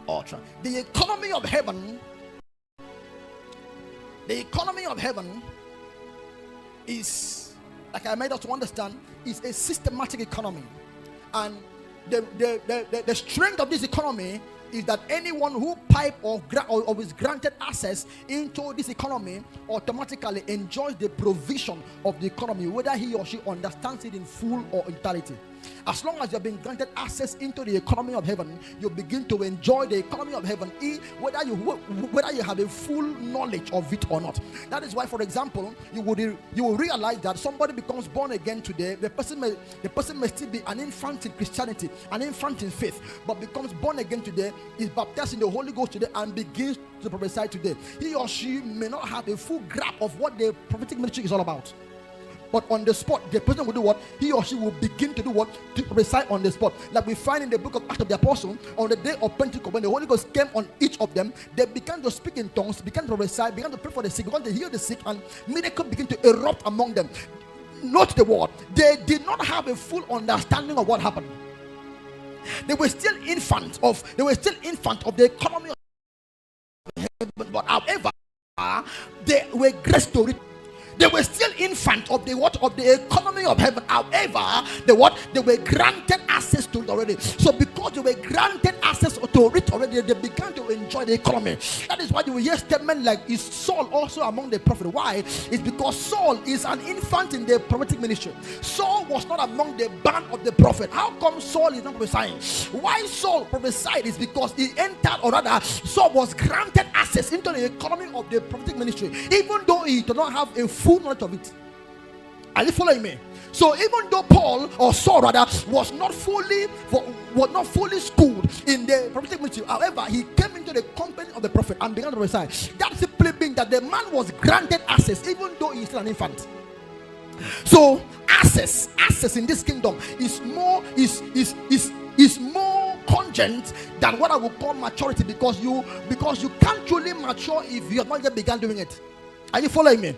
Ultra. The economy of heaven. The economy of heaven is, like I made us to understand, is a systematic economy, and the strength of this economy is that anyone who pipe or is granted access into this economy automatically enjoys the provision of the economy, whether he or she understands it in full or entirety. As long as you have been granted access into the economy of heaven, you begin to enjoy the economy of heaven, whether you have a full knowledge of it or not. That is why, for example, you will realize that somebody becomes born again today. The person may still be an infant in Christianity, an infant in faith, but becomes born again today, is baptized in the Holy Ghost today, and begins to prophesy today. He or she may not have a full grasp of what the prophetic ministry is all about. But on the spot, the person will do what? He or she will begin to do what? To recite on the spot. Like we find in the book of Acts of the Apostle, on the day of Pentecost, when the Holy Ghost came on each of them, they began to speak in tongues, began to recite, began to pray for the sick, began to heal the sick, and miracles began to erupt among them. Note the word. They did not have a full understanding of what happened. They were still infants of the economy of heaven, but however, they were graced to it. They were still infant of the economy of heaven. However, they were granted access to it already. So because they were granted access to it already, they began to enjoy the economy. That is why you will hear statement like, is Saul also among the prophet? Why? It's because Saul is an infant in the prophetic ministry. Saul was not among the band of the prophet. How come Saul is not prophesying? Why Saul prophesied is because he entered, or rather Saul was granted access into the economy of the prophetic ministry, even though he did not have a full knowledge of it. Are you following me? So even though Paul, or Saul rather, was not fully schooled in the prophetic ministry, however, he came into the company of the prophet and began to prophesy. That simply means that the man was granted access even though he is still an infant. So access in this kingdom is more congent than what I would call maturity, because you can't truly mature if you have not yet begun doing it. Are you following me?